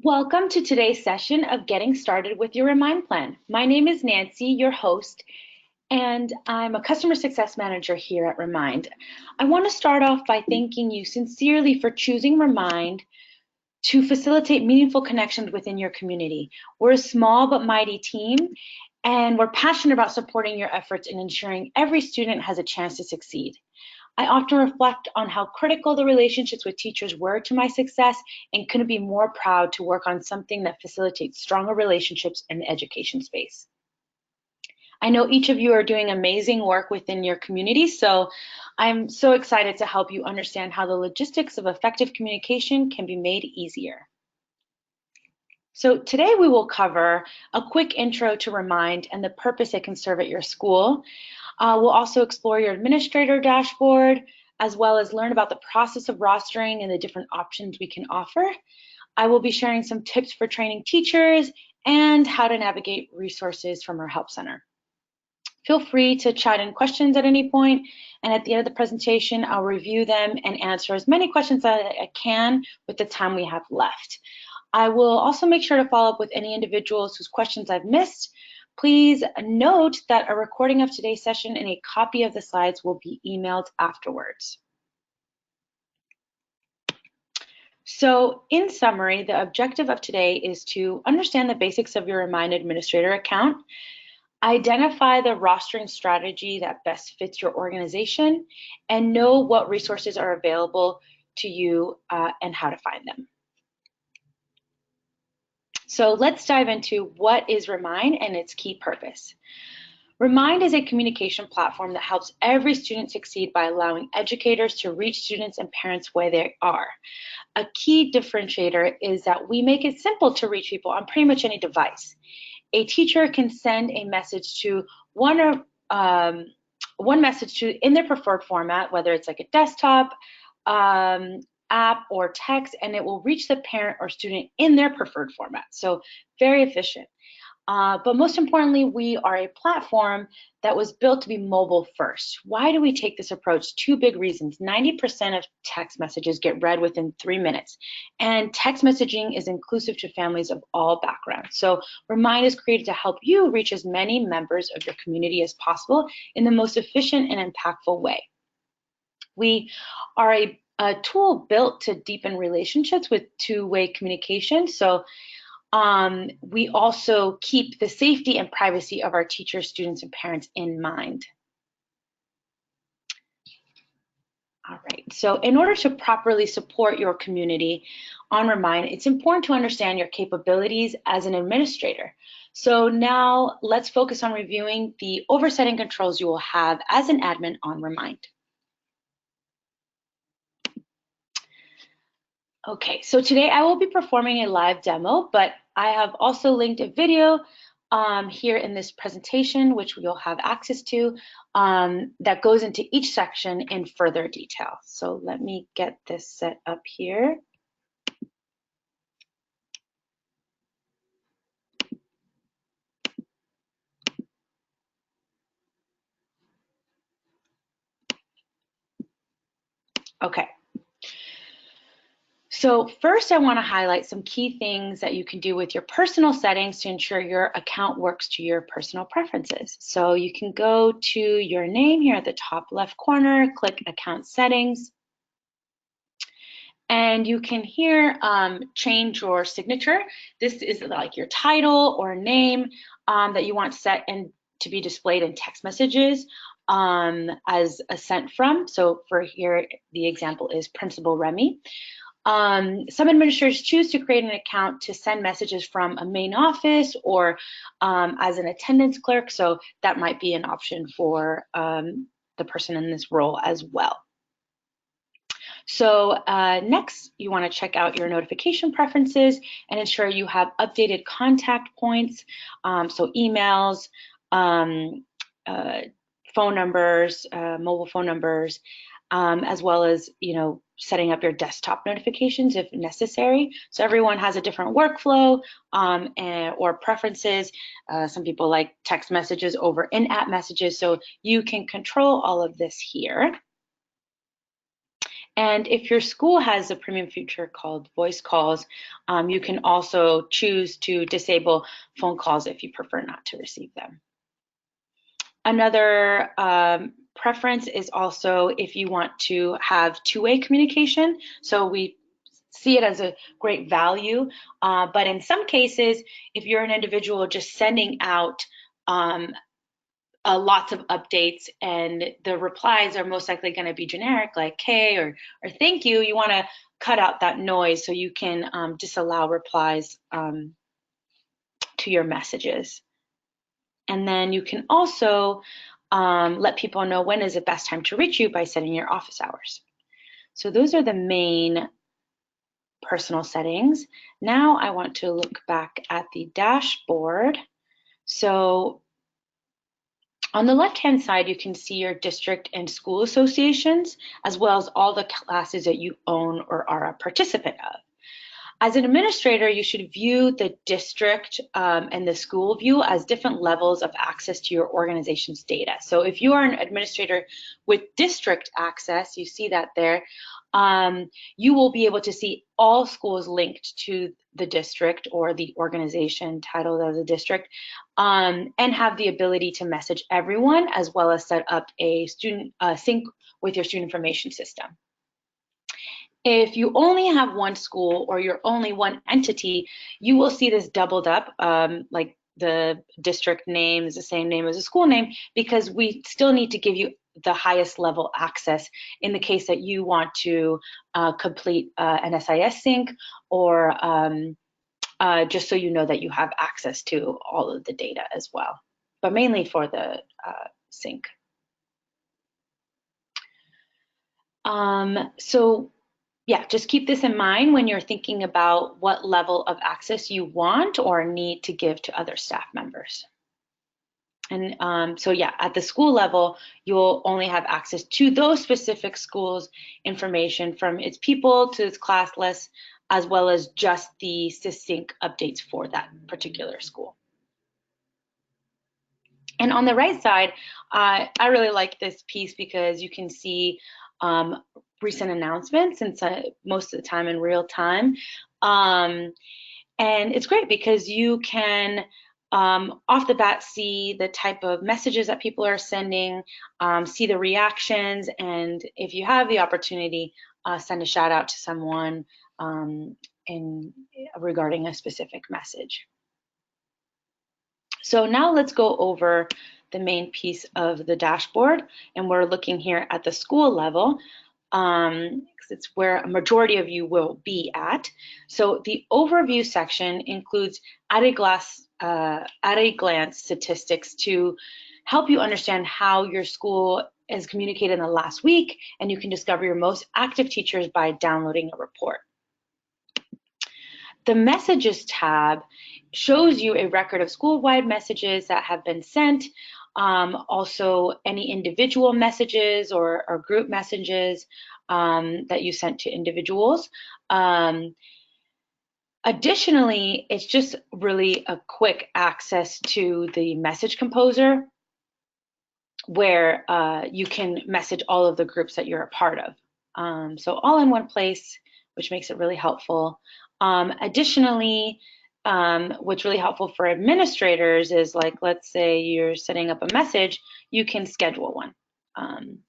Welcome to today's session of Getting Started with Your Remind Plan. My name is Nancy, your host, and I'm a customer success manager here at Remind. I want to start off by thanking you sincerely for choosing Remind to facilitate meaningful connections within your community. We're a small but mighty team, and we're passionate about supporting your efforts in ensuring every student has a chance to succeed. I often reflect on how critical the relationships with teachers were to my success and couldn't be more proud to work on something that facilitates stronger relationships in the education space. I know each of you are doing amazing work within your community, so I'm so excited to help you understand how the logistics of effective communication can be made easier. So today we will cover a quick intro to Remind and the purpose it can serve at your school. We'll also explore your administrator dashboard, as well as learn about the process of rostering and the different options we can offer. I will be sharing some tips for training teachers and how to navigate resources from our help center. Feel free to chat in questions at any point, and at the end of the presentation, I'll review them and answer as many questions as I can with the time we have left. I will also make sure to follow up with any individuals whose questions I've missed. Please note that a recording of today's session and a copy of the slides will be emailed afterwards. So in summary, the objective of today is to understand the basics of your Remind Administrator account, identify the rostering strategy that best fits your organization, and know what resources are available to you and how to find them. So let's dive into what is Remind and its key purpose. Remind is a communication platform that helps every student succeed by allowing educators to reach students and parents where they are. A key differentiator is that we make it simple to reach people on pretty much any device. A teacher can send a message to one message in their preferred format, whether it's like a desktop, app, or text, and it will reach the parent or student in their preferred format. So very efficient. But most importantly, we are a platform that was built to be mobile first. Why do we take this approach? Two big reasons. 90% of text messages get read within 3 minutes, and text messaging is inclusive to families of all backgrounds. So Remind is created to help you reach as many members of your community as possible in the most efficient and impactful way. We are a tool built to deepen relationships with two-way communication. So we also keep the safety and privacy of our teachers, students, and parents in mind. All right, so in order to properly support your community on Remind, it's important to understand your capabilities as an administrator. So now let's focus on reviewing the oversight and controls you will have as an admin on Remind. Okay, so today I will be performing a live demo, but I have also linked a video here in this presentation, which you'll have access to, that goes into each section in further detail. So let me get this set up here. Okay. So first, I want to highlight some key things that you can do with your personal settings to ensure your account works to your personal preferences. So you can go to your name here at the top left corner, click Account Settings, and you can here change your signature. This is like your title or name that you want set and to be displayed in text messages as a sent from. So for here, the example is Principal Remy. Some administrators choose to create an account to send messages from a main office or as an attendance clerk, so that might be an option for the person in this role as well. So next, you want to check out your notification preferences and ensure you have updated contact points, so emails, phone numbers, mobile phone numbers, as well as, setting up your desktop notifications if necessary. So everyone has a different workflow or preferences. Some people like text messages over in-app messages, so you can control all of this here. And if your school has a premium feature called voice calls, you can also choose to disable phone calls if you prefer not to receive them. Another preference is also if you want to have two-way communication. So we see it as a great value, but in some cases, if you're an individual just sending out lots of updates and the replies are most likely going to be generic, like hey or thank you, you want to cut out that noise so you can disallow replies to your messages. And then you can also let people know when is the best time to reach you by setting your office hours. So those are the main personal settings. Now I want to look back at the dashboard. So on the left-hand side, you can see your district and school associations, as well as all the classes that you own or are a participant of. As an administrator, you should view the district and the school view as different levels of access to your organization's data. So if you are an administrator with district access, you see that there, you will be able to see all schools linked to the district or the organization titled as a district, and have the ability to message everyone, as well as set up a student sync with your student information system. If you only have one school or you're only one entity, you will see this doubled up, like the district name is the same name as the school name, because we still need to give you the highest level access in the case that you want to complete an SIS sync, or just so you know that you have access to all of the data as well, but mainly for the sync. So yeah, just keep this in mind when you're thinking about what level of access you want or need to give to other staff members. And so yeah, at the school level, you'll only have access to those specific schools' information, from its people to its class list, as well as just the SysSync updates for that particular school. And on the right side, I really like this piece because you can see recent announcements, and most of the time in real time. And it's great because you can off the bat see the type of messages that people are sending, see the reactions, and if you have the opportunity, send a shout out to someone regarding a specific message. So now let's go over the main piece of the dashboard, and we're looking here at the school level. It's where a majority of you will be at. So the overview section includes at a glance statistics to help you understand how your school has communicated in the last week, and you can discover your most active teachers by downloading a report. The Messages tab shows you a record of school-wide messages that have been sent, also any individual messages or group messages that you sent to individuals. Additionally, it's just really a quick access to the message composer, where you can message all of the groups that you're a part of. So all in one place, which makes it really helpful. Additionally, what's really helpful for administrators is, like, let's say you're setting up a message, you can schedule one.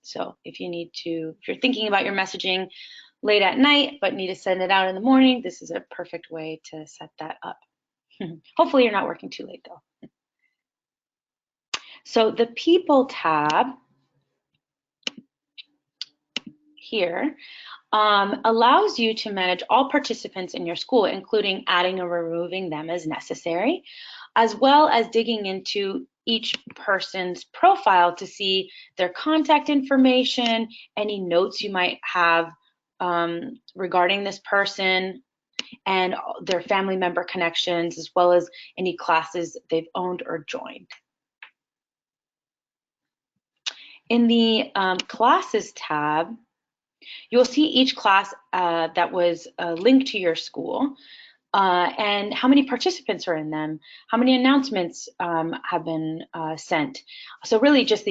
So if you're thinking about your messaging late at night but need to send it out in the morning, this is a perfect way to set that up. Hopefully you're not working too late though. So the People tab here allows you to manage all participants in your school, including adding or removing them as necessary, as well as digging into each person's profile to see their contact information, any notes you might have regarding this person, and their family member connections, as well as any classes they've owned or joined. In the Classes tab, you'll see each class that was linked to your school. and how many participants are in them, how many announcements have been sent. So really just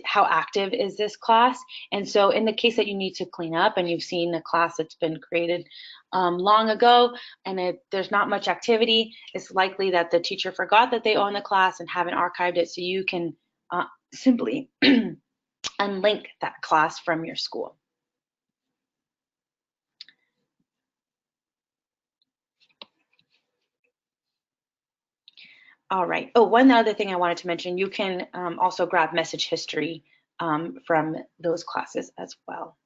how active is this class. And so in the case that you need to clean up and you've seen a class that's been created long ago and there's not much activity, it's likely that the teacher forgot that they own the class and haven't archived it, so you can simply unlink that class from your school. All right. Oh, one other thing I wanted to mention, you can also grab message history from those classes as well.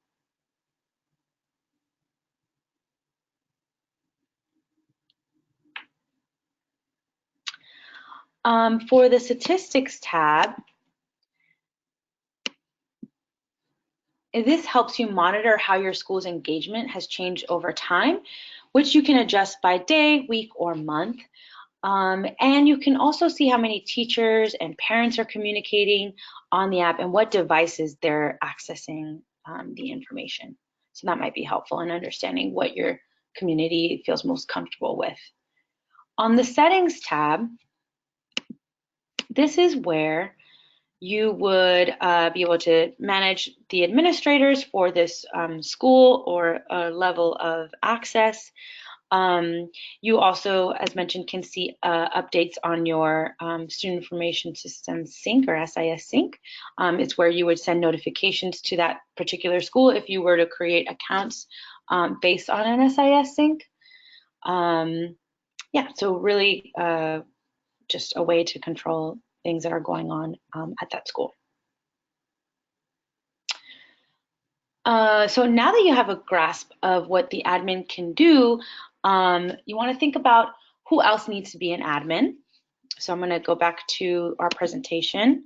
For the statistics tab, this helps you monitor how your school's engagement has changed over time, which you can adjust by day, week, or month. And you can also see how many teachers and parents are communicating on the app and what devices they're accessing the information. So that might be helpful in understanding what your community feels most comfortable with. On the settings tab, this is where you would be able to manage the administrators for this school or a level of access. You also, as mentioned, can see updates on your Student Information System Sync or SIS Sync. It's where you would send notifications to that particular school if you were to create accounts based on an SIS Sync. Yeah, so really just a way to control things that are going on at that school. So now that you have a grasp of what the admin can do, you want to think about who else needs to be an admin. So I'm going to go back to our presentation.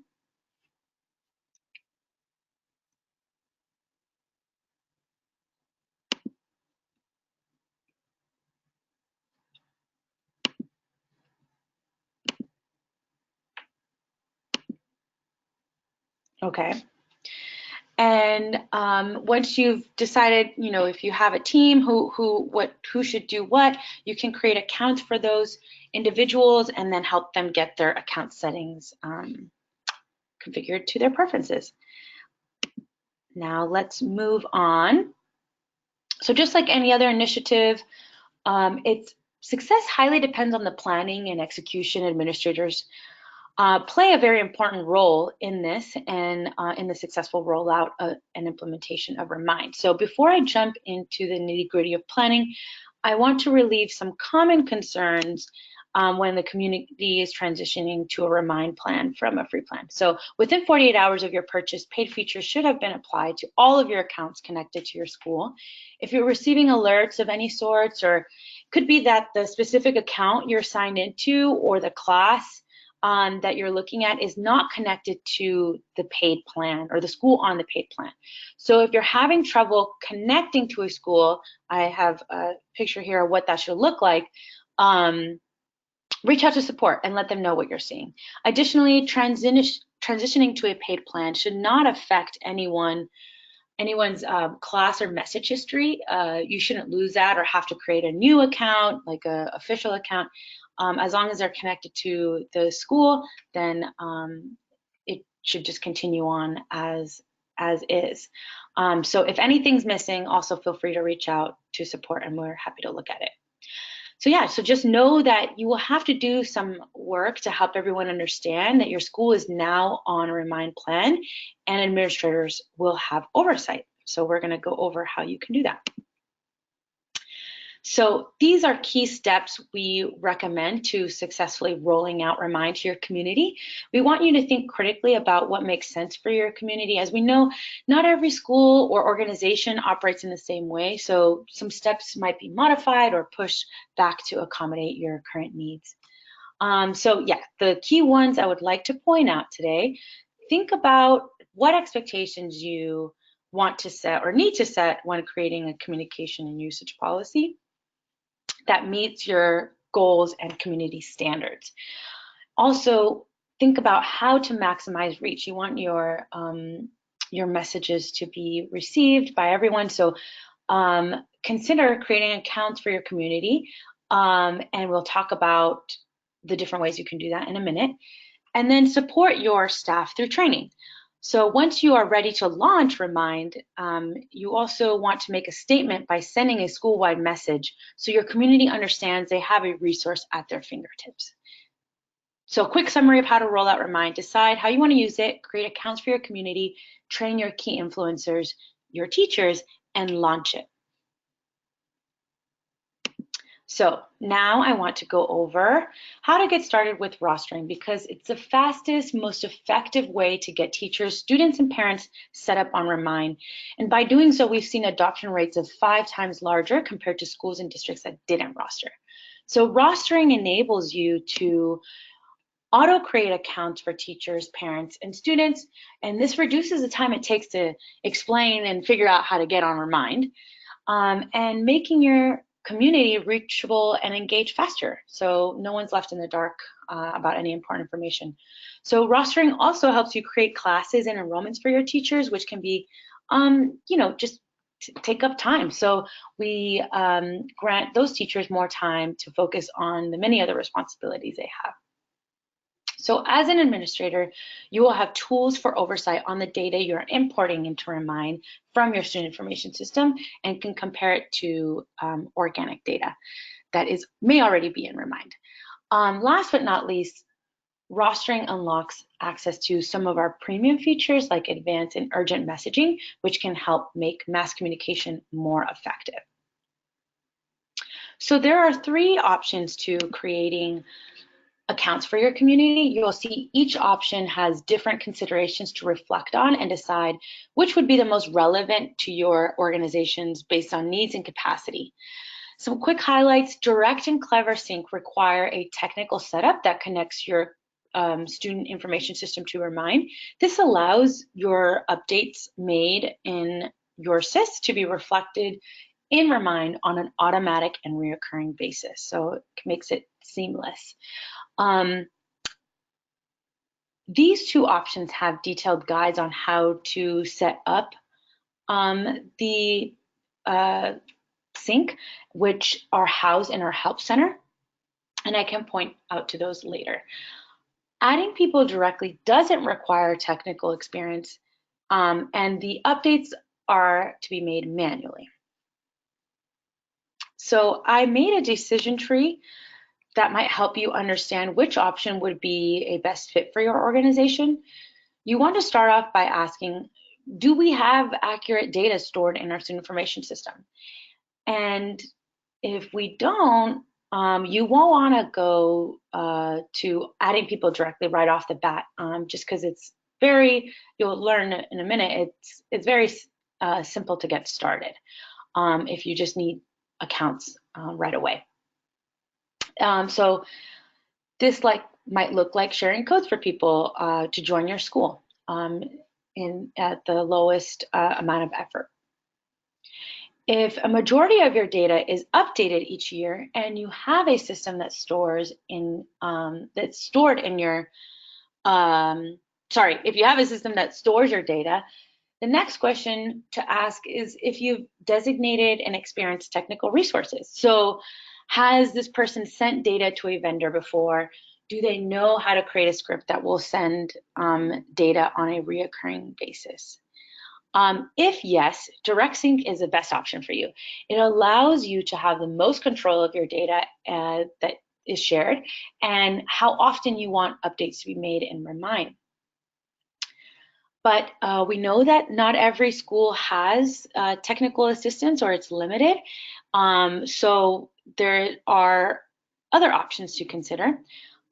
Okay. And once you've decided, if you have a team who should do what, you can create accounts for those individuals and then help them get their account settings configured to their preferences. Now let's move on. So just like any other initiative, its success highly depends on the planning and execution. Administrators play a very important role in this and in the successful rollout and implementation of Remind. So before I jump into the nitty-gritty of planning, I want to relieve some common concerns when the community is transitioning to a Remind plan from a free plan. So within 48 hours of your purchase, paid features should have been applied to all of your accounts connected to your school. If you're receiving alerts of any sorts, or could be that the specific account you're signed into or the class that you're looking at is not connected to the paid plan or the school on the paid plan. So if you're having trouble connecting to a school, I have a picture here of what that should look like. Reach out to support and let them know what you're seeing. Additionally, transitioning to a paid plan should not affect anyone's class or message history. You shouldn't lose that or have to create a new account, like an official account. As long as they're connected to the school, then it should just continue on as is. So if anything's missing, also feel free to reach out to support and we're happy to look at it. So yeah, so just know that you will have to do some work to help everyone understand that your school is now on a Remind plan and administrators will have oversight. So we're going to go over how you can do that. So these are key steps we recommend to successfully rolling out Remind to your community. We want you to think critically about what makes sense for your community. As we know, not every school or organization operates in the same way, so some steps might be modified or pushed back to accommodate your current needs. So yeah, the key ones I would like to point out today, think about what expectations you want to set or need to set when creating a communication and usage policy that meets your goals and community standards. Also, think about how to maximize reach. You want your messages to be received by everyone. So consider creating accounts for your community And we'll talk about the different ways you can do that in a minute. And then support your staff through training. So once you are ready to launch Remind, you also want to make a statement by sending a school-wide message so your community understands they have a resource at their fingertips. So a quick summary of how to roll out Remind: decide how you want to use it, create accounts for your community, train your key influencers, your teachers, and launch it. So now I want to go over how to get started with rostering, because it's the fastest, most effective way to get teachers, students, and parents set up on Remind. And by doing so, we've seen adoption rates of 5 times larger compared to schools and districts that didn't roster. So rostering enables you to auto-create accounts for teachers, parents, and students, and this reduces the time it takes to explain and figure out how to get on Remind, and making your community reachable and engaged faster, so no one's left in the dark about any important information. So rostering also helps you create classes and enrollments for your teachers, which can be, just take up time. So we grant those teachers more time to focus on the many other responsibilities they have. So as an administrator, you will have tools for oversight on the data you're importing into Remind from your student information system, and can compare it to organic data that may already be in Remind. Last but not least, rostering unlocks access to some of our premium features like advanced and urgent messaging, which can help make mass communication more effective. So there are 3 options to creating accounts for your community. You'll see each option has different considerations to reflect on and decide which would be the most relevant to your organizations based on needs and capacity. Some quick highlights: Direct and Clever Sync require a technical setup that connects your student information system to Remind. This allows your updates made in your SIS to be reflected in Remind on an automatic and reoccurring basis, so it makes it seamless. These 2 options have detailed guides on how to set up the sync, which are housed in our help center, and I can point out to those later. Adding people directly doesn't require technical experience, and the updates are to be made manually. So I made a decision tree that might help you understand which option would be a best fit for your organization. You want to start off by asking, do we have accurate data stored in our student information system? And if we don't, you won't want to go to adding people directly right off the bat, just because it's you'll learn in a minute, it's very simple to get started if you just need accounts right away. So this might look like sharing codes for people to join your school at the lowest amount of effort. If a majority of your data is updated each year and you have a system that that's stored in your, if you have a system that stores your data, the next question to ask is if you've designated and experienced technical resources. So has this person sent data to a vendor before? Do they know how to create a script that will send data on a reoccurring basis? If yes, Direct Sync is the best option for you. It allows you to have the most control of your data that is shared, and how often you want updates to be made in Remind. But we know that not every school has technical assistance, or it's limited. So there are other options to consider.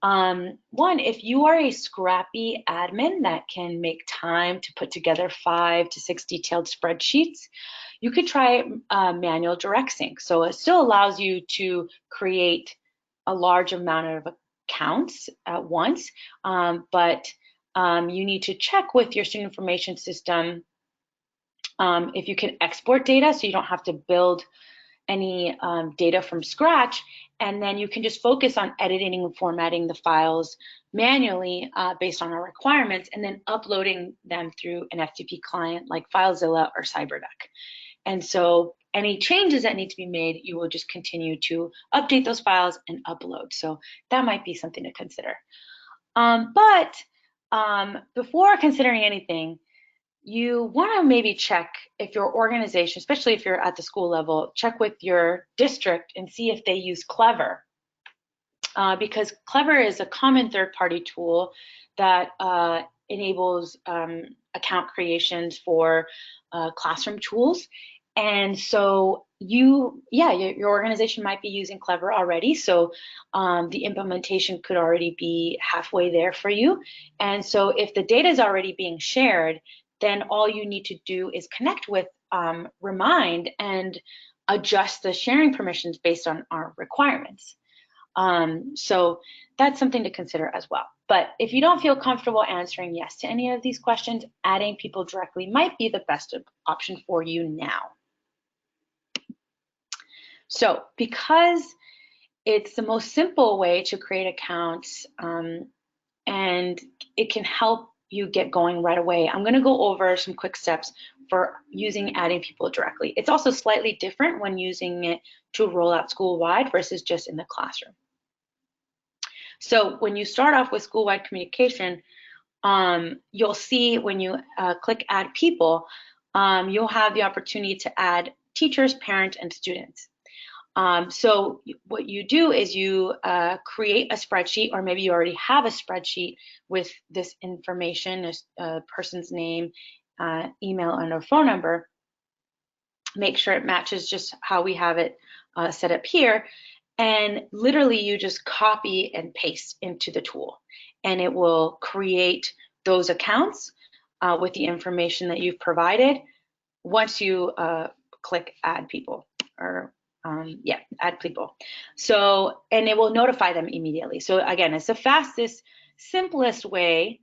One, if you are a scrappy admin that can make time to put together 5 to 6 detailed spreadsheets, you could try manual Direct Sync. So it still allows you to create a large amount of accounts at once, but you need to check with your student information system if you can export data, so you don't have to build any data from scratch, and then you can just focus on editing and formatting the files manually based on our requirements, and then uploading them through an FTP client like FileZilla or CyberDuck. And so any changes that need to be made, you will just continue to update those files and upload. So that might be something to consider. But before considering anything, you want to maybe check if your organization, especially if you're at the school level, check with your district and see if they use Clever. Because Clever is a common third-party tool that enables account creations for classroom tools. And so your organization might be using Clever already, so the implementation could already be halfway there for you. And so if the data is already being shared, then all you need to do is connect with Remind and adjust the sharing permissions based on our requirements. So that's something to consider as well. But if you don't feel comfortable answering yes to any of these questions, adding people directly might be the best option for you now. So because it's the most simple way to create accounts and it can help you get going right away, I'm going to go over some quick steps for adding people directly. It's also slightly different when using it to roll out school-wide versus just in the classroom. So when you start off with school-wide communication, you'll see when you click Add People, you'll have the opportunity to add teachers, parents, and students. So what you do is you create a spreadsheet, or maybe you already have a spreadsheet with this information, a person's name, email, and a phone number. Make sure it matches just how we have it set up here. And literally you just copy and paste into the tool, and it will create those accounts with the information that you've provided once you click Add People, or Add People. So, and it will notify them immediately. So again, it's the fastest, simplest way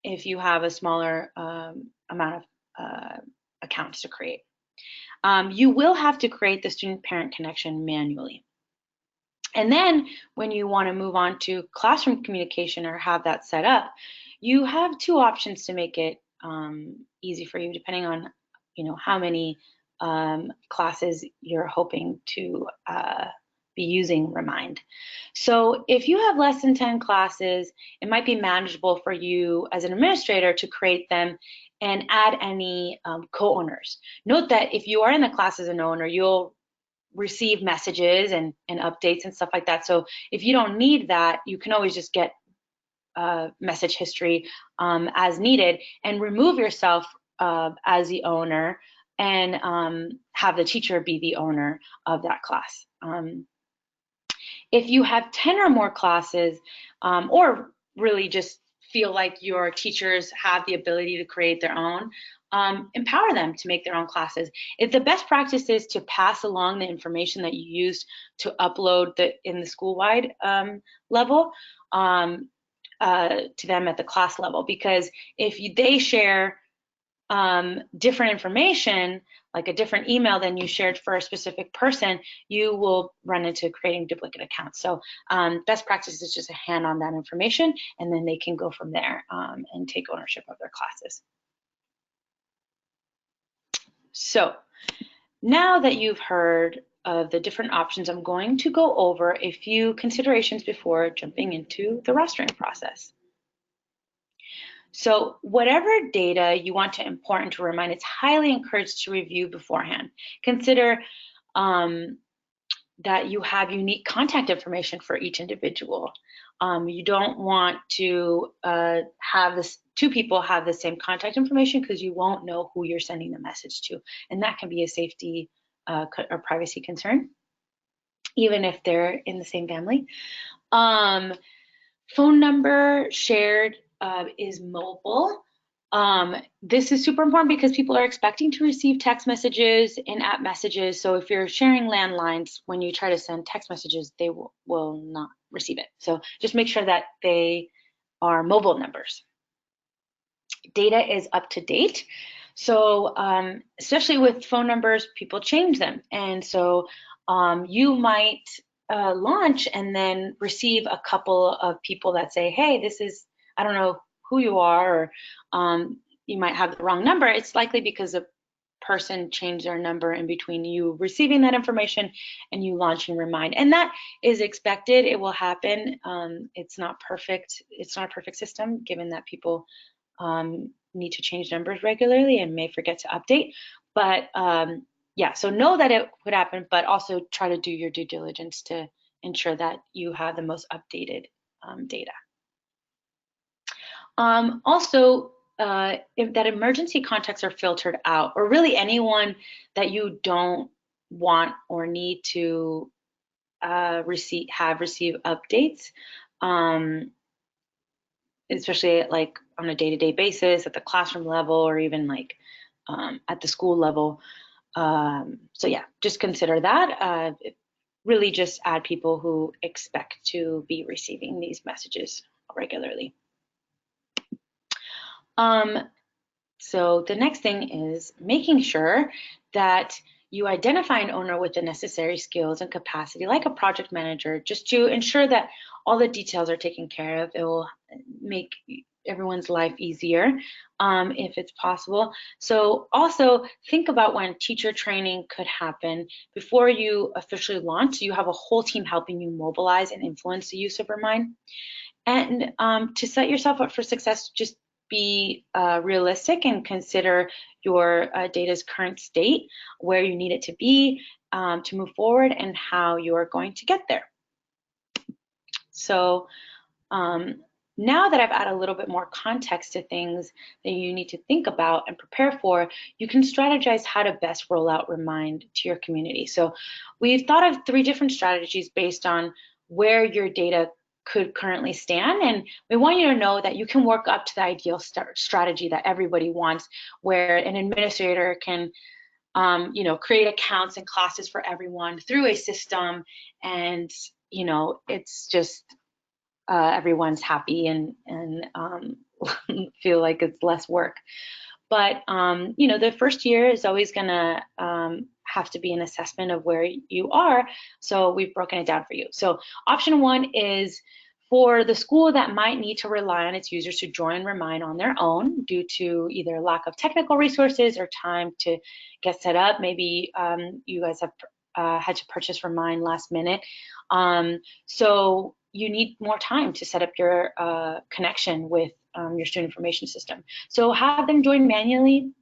if you have a smaller amount of accounts to create. You will have to create the student-parent connection manually. And then when you want to move on to classroom communication or have that set up, you have two options to make it easy for you, depending on how many classes you're hoping to be using Remind. So if you have less than 10 classes, it might be manageable for you as an administrator to create them and add any co-owners. Note that if you are in the class as an owner, you'll receive messages and updates and stuff like that. So if you don't need that, you can always just get message history as needed and remove yourself as the owner and have the teacher be the owner of that class. If you have 10 or more classes, or really just feel like your teachers have the ability to create their own, empower them to make their own classes. If the best practice is to pass along the information that you used to upload in the school-wide level to them at the class level, because if they share different information, like a different email than you shared for a specific person, you will run into creating duplicate accounts. So best practice is just to hand on that information, and then they can go from there and take ownership of their classes. So now that you've heard of the different options, I'm going to go over a few considerations before jumping into the rostering process. So whatever data you want to import into Remind, it's highly encouraged to review beforehand. Consider that you have unique contact information for each individual. You don't want to have two people have the same contact information, because you won't know who you're sending the message to, and that can be a safety or privacy concern, even if they're in the same family. Phone number shared is mobile. This is super important because people are expecting to receive text messages and app messages. So if you're sharing landlines, when you try to send text messages, they will not receive it. So just make sure that they are mobile numbers. Data is up to date. So especially with phone numbers, people change them. And so you might launch and then receive a couple of people that say, hey, this is, I don't know who you are, or you might have the wrong number. It's likely because the person changed their number in between you receiving that information and you launching Remind. And that is expected. It will happen. It's not perfect. It's not a perfect system, given that people need to change numbers regularly and may forget to update. But yeah, so know that it could happen, but also try to do your due diligence to ensure that you have the most updated data. Also, if that emergency contacts are filtered out, or really anyone that you don't want or need to receive updates, especially like on a day-to-day basis at the classroom level, or even like at the school level. So yeah, just consider that. Really just add people who expect to be receiving these messages regularly. So the next thing is making sure that you identify an owner with the necessary skills and capacity, like a project manager, just to ensure that all the details are taken care of. It will make everyone's life easier if it's possible. So also think about when teacher training could happen. Before you officially launch, you have a whole team helping you mobilize and influence the use of Remind. And to set yourself up for success, just be realistic and consider your data's current state, where you need it to be to move forward, and how you are going to get there. So now that I've added a little bit more context to things that you need to think about and prepare for, you can strategize how to best roll out Remind to your community. So we've thought of 3 different strategies based on where your data could currently stand, and we want you to know that you can work up to the ideal strategy that everybody wants, where an administrator can you know, create accounts and classes for everyone through a system, and you know, it's just everyone's happy and feel like it's less work. But you know, the first year is always gonna have to be an assessment of where you are. So we've broken it down for you. So option 1 is for the school that might need to rely on its users to join Remind on their own due to either lack of technical resources or time to get set up. Maybe you guys have had to purchase Remind last minute. So you need more time to set up your connection with your student information system. So have them join manually,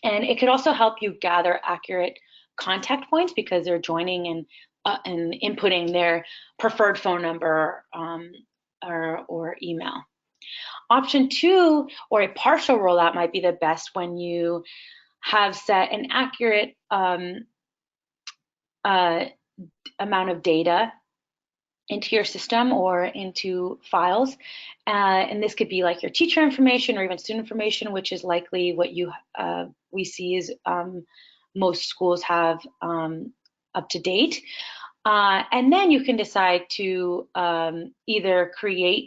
and it could also help you gather accurate contact points because they're joining and inputting their preferred phone number or email. Option 2, or a partial rollout, might be the best when you have set an accurate amount of data into your system or into files. And this could be like your teacher information or even student information, which is likely what we see is most schools have up to date. And then you can decide to either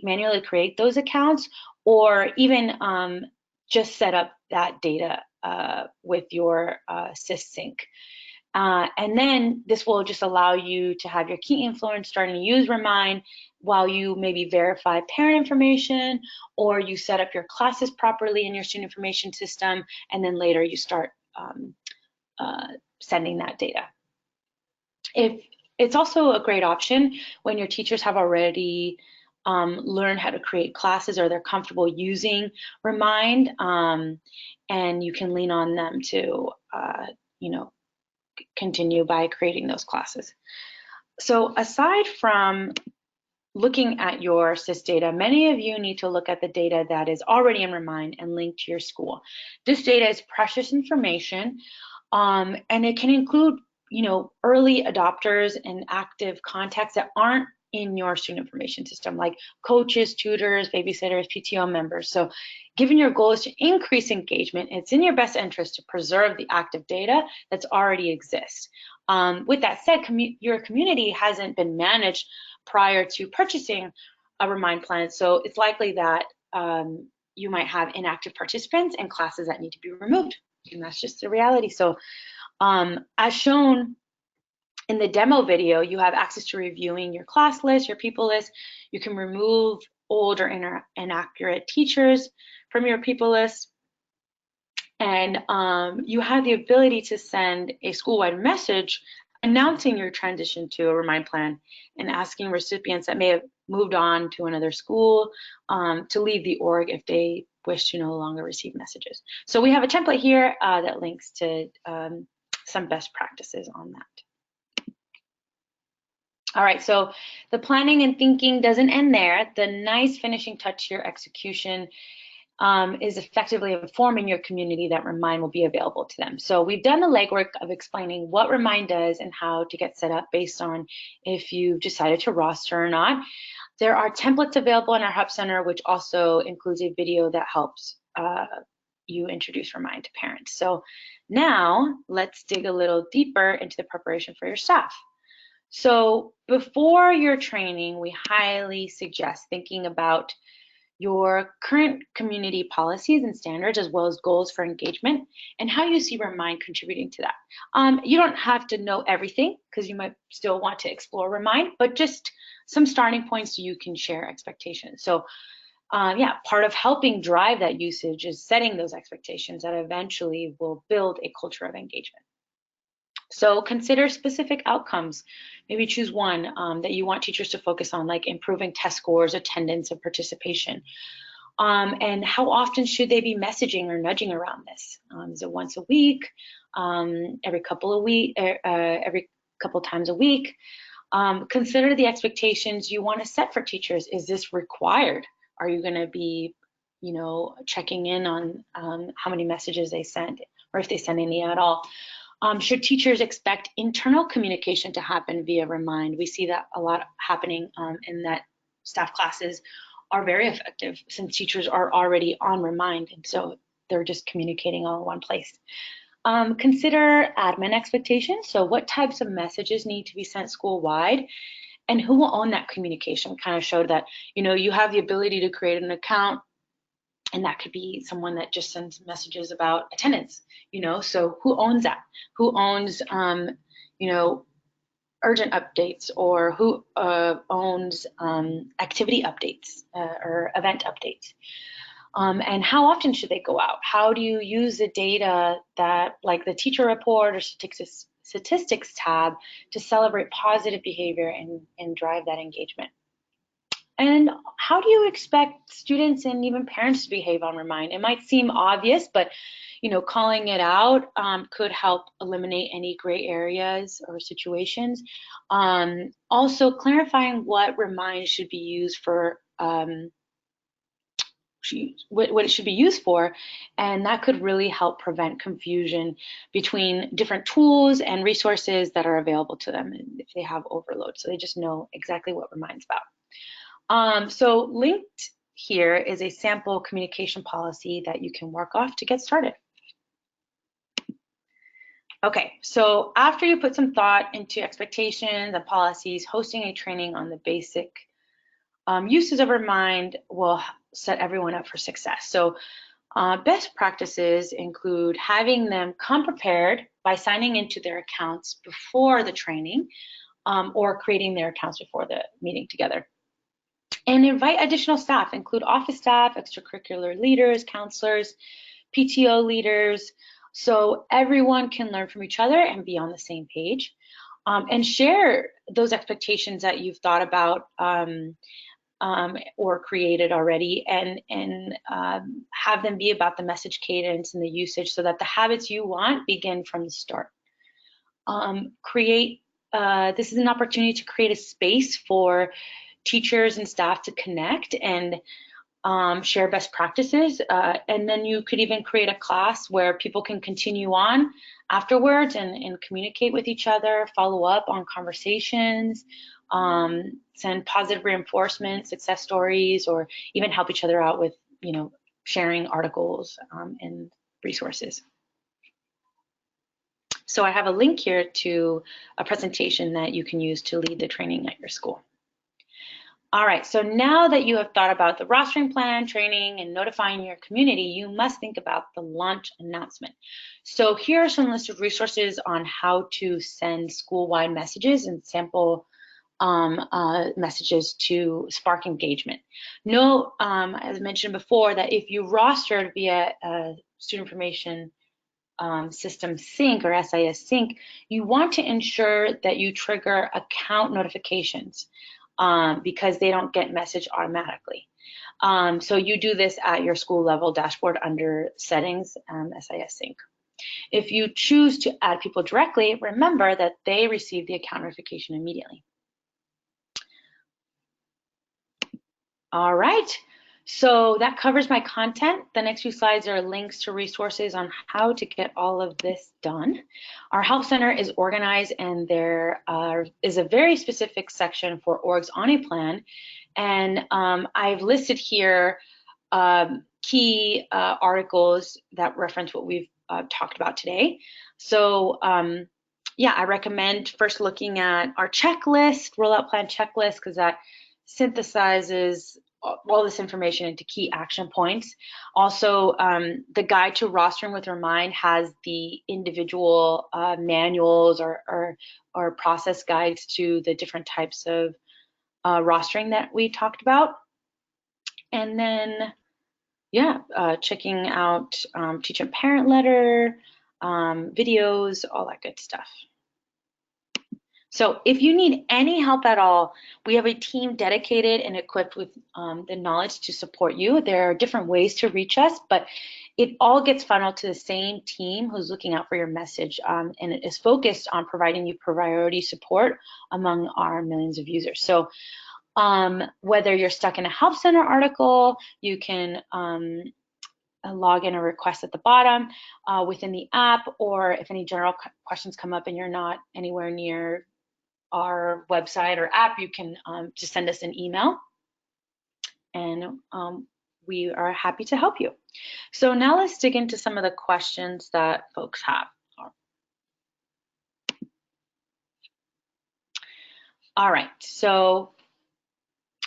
manually create those accounts, or even just set up that data with your SysSync. And then this will just allow you to have your key influence starting to use Remind while you maybe verify parent information, or you set up your classes properly in your student information system, and then later you start sending that data. It's also a great option when your teachers have already learned how to create classes, or they're comfortable using Remind, and you can lean on them to, you know, continue by creating those classes. So aside from looking at your SIS data, many of you need to look at the data that is already in Remind and linked to your school. This data is precious information, and it can include, you know, early adopters and active contacts that aren't in your student information system, like coaches, tutors, babysitters, PTO members. So given your goal is to increase engagement, it's in your best interest to preserve the active data that's already exists. With that said, your community hasn't been managed prior to purchasing a Remind plan, so it's likely that you might have inactive participants and classes that need to be removed, and that's just the reality. So as shown in the demo video, you have access to reviewing your class list, your people list. You can remove old or inaccurate teachers from your people list. And you have the ability to send a school-wide message announcing your transition to a Remind plan and asking recipients that may have moved on to another school to leave the org if they wish to no longer receive messages. So we have a template here that links to some best practices on that. All right, so the planning and thinking doesn't end there. The nice finishing touch to your execution is effectively informing your community that Remind will be available to them. So we've done the legwork of explaining what Remind does and how to get set up based on if you've decided to roster or not. There are templates available in our Help Center, which also includes a video that helps you introduce Remind to parents. So now let's dig a little deeper into the preparation for your staff. So before your training, we highly suggest thinking about your current community policies and standards, as well as goals for engagement, and how you see Remind contributing to that. You don't have to know everything, because you might still want to explore Remind, but just some starting points so you can share expectations. So yeah, part of helping drive that usage is setting those expectations that eventually will build a culture of engagement. So consider specific outcomes. Maybe choose one that you want teachers to focus on, like improving test scores, attendance, and participation. And how often should they be messaging or nudging around this? Is it once a week, every couple times a week? Consider the expectations you want to set for teachers. Is this required? Are you going to be, checking in on how many messages they send, or if they send any at all? Should teachers expect internal communication to happen via Remind? We see that a lot happening in that staff classes are very effective since teachers are already on Remind, and so they're just communicating all in one place. Consider admin expectations. So what types of messages need to be sent school-wide, and who will own that communication? Kind of showed that, you have the ability to create an account, and that could be someone that just sends messages about attendance, so who owns that? Who owns, urgent updates, or who owns activity updates or event updates? And how often should they go out? How do you use the data that, like the teacher report or statistics tab, to celebrate positive behavior and drive that engagement? And how do you expect students and even parents to behave on Remind? It might seem obvious, but calling it out could help eliminate any gray areas or situations. Also, clarifying what Remind should be used for, what it should be used for, and that could really help prevent confusion between different tools and resources that are available to them if they have overload, so they just know exactly what Remind's about. So linked here is a sample communication policy that you can work off to get started. Okay, so after you put some thought into expectations and policies, hosting a training on the basic uses of Remind will set everyone up for success. So best practices include having them come prepared by signing into their accounts before the training, or creating their accounts before the meeting together. And invite additional staff, include office staff, extracurricular leaders, counselors, PTO leaders, so everyone can learn from each other and be on the same page. And share those expectations that you've thought about or created already, and have them be about the message cadence and the usage, so that the habits you want begin from the start. This is an opportunity to create a space for teachers and staff to connect and share best practices, and then you could even create a class where people can continue on afterwards and communicate with each other, follow up on conversations, send positive reinforcement, success stories, or even help each other out with sharing articles and resources. So I have a link here to a presentation that you can use to lead the training at your school. All right, so now that you have thought about the rostering plan, training, and notifying your community, you must think about the launch announcement. So here are some listed resources on how to send school-wide messages and sample messages to spark engagement. Note, as I mentioned before, that if you rostered via student information system sync or SIS sync, you want to ensure that you trigger account notifications because they don't get messaged automatically. So you do this at your school level dashboard under settings, SIS sync. If you choose to add people directly, remember that they receive the account notification immediately. All right, so that covers my content. The next few slides are links to resources on how to get all of this done. Our Help Center is organized, and there is a very specific section for orgs on a plan. And I've listed here key articles that reference what we've talked about today. So yeah, I recommend first looking at our checklist, rollout plan checklist, because that synthesizes all this information into key action points. Also, the guide to rostering with Remind has the individual manuals or process guides to the different types of rostering that we talked about. And then, yeah, checking out teacher and parent letter, videos, all that good stuff. So if you need any help at all, we have a team dedicated and equipped with the knowledge to support you. There are different ways to reach us, but it all gets funneled to the same team who's looking out for your message, and it is focused on providing you priority support among our millions of users. So whether you're stuck in a Help Center article, you can log in a request at the bottom within the app, or if any general questions come up and you're not anywhere near our website or app, you can just send us an email, and we are happy to help you. So now let's dig into some of the questions that folks have. All right, so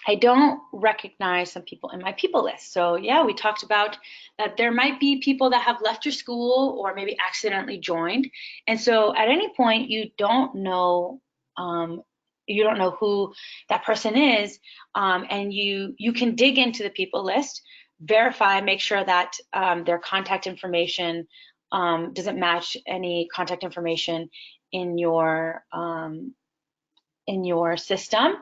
I don't recognize some people in my people list. So yeah, we talked about that there might be people that have left your school or maybe accidentally joined. And so at any point, you don't know who that person is, and you can dig into the people list, verify, make sure that their contact information doesn't match any contact information in your system.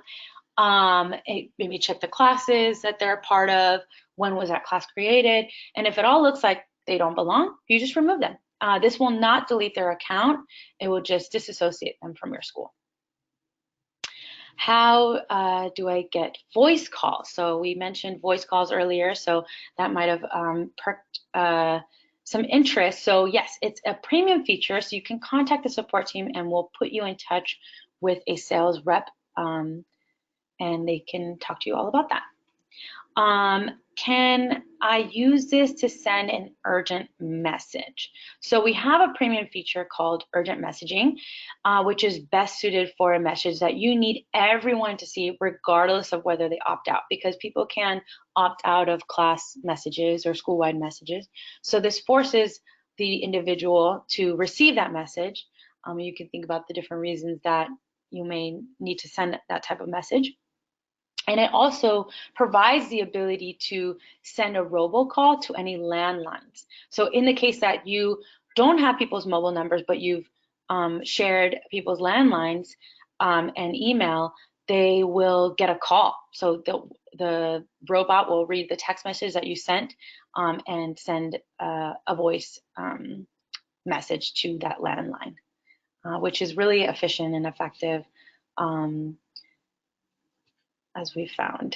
Maybe check the classes that they're a part of, when was that class created, and if it all looks like they don't belong, you just remove them. This will not delete their account, it will just disassociate them from your school. How do I get voice calls? So we mentioned voice calls earlier, so that might have perked some interest. So yes, it's a premium feature, so you can contact the support team and we'll put you in touch with a sales rep, and they can talk to you all about that. Can I use this to send an urgent message? So we have a premium feature called urgent messaging, which is best suited for a message that you need everyone to see regardless of whether they opt out, because people can opt out of class messages or school-wide messages. So this forces the individual to receive that message. You can think about the different reasons that you may need to send that type of message. And it also provides the ability to send a robocall to any landlines. So in the case that you don't have people's mobile numbers, but you've shared people's landlines and email, they will get a call. So the robot will read the text message that you sent and send a voice message to that landline, which is really efficient and effective, as we found.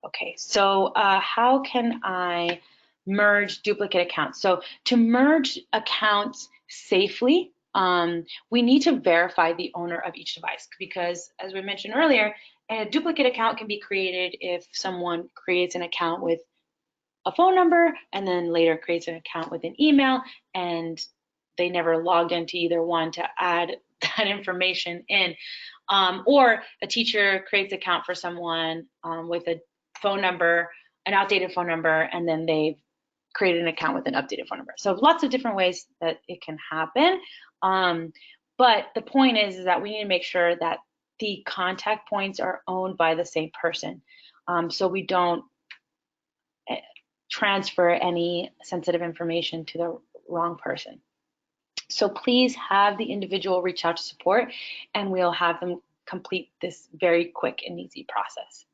Okay, so how can I merge duplicate accounts? So to merge accounts safely, we need to verify the owner of each device, because as we mentioned earlier, a duplicate account can be created if someone creates an account with a phone number and then later creates an account with an email and they never logged into either one to add that information in. Or a teacher creates an account for someone with a phone number, an outdated phone number, and then they've created an account with an updated phone number. So lots of different ways that it can happen. But the point is that we need to make sure that the contact points are owned by the same person. So we don't transfer any sensitive information to the wrong person. So please have the individual reach out to support, and we'll have them complete this very quick and easy process.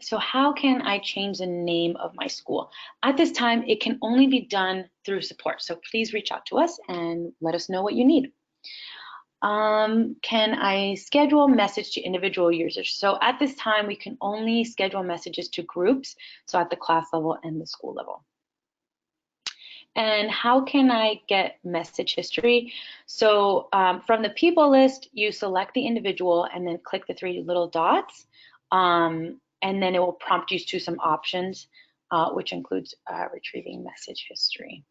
So how can I change the name of my school? At this time, it can only be done through support. So please reach out to us and let us know what you need. Can I schedule message to individual users? So at this time, we can only schedule messages to groups, so at the class level and the school level. And how can I get message history? So from the people list, you select the individual and then click the 3 little dots, and then it will prompt you to some options, which includes retrieving message history.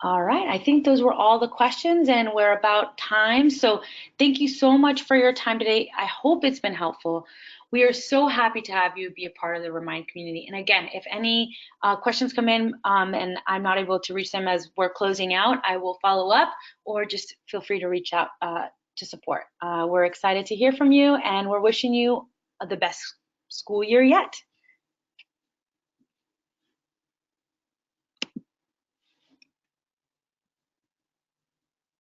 All right, I think those were all the questions, and we're about time. So thank you so much for your time today. I hope it's been helpful. We are so happy to have you be a part of the Remind community. And again, if any questions come in and I'm not able to reach them as we're closing out, I will follow up, or just feel free to reach out to support. We're excited to hear from you, and we're wishing you the best school year yet.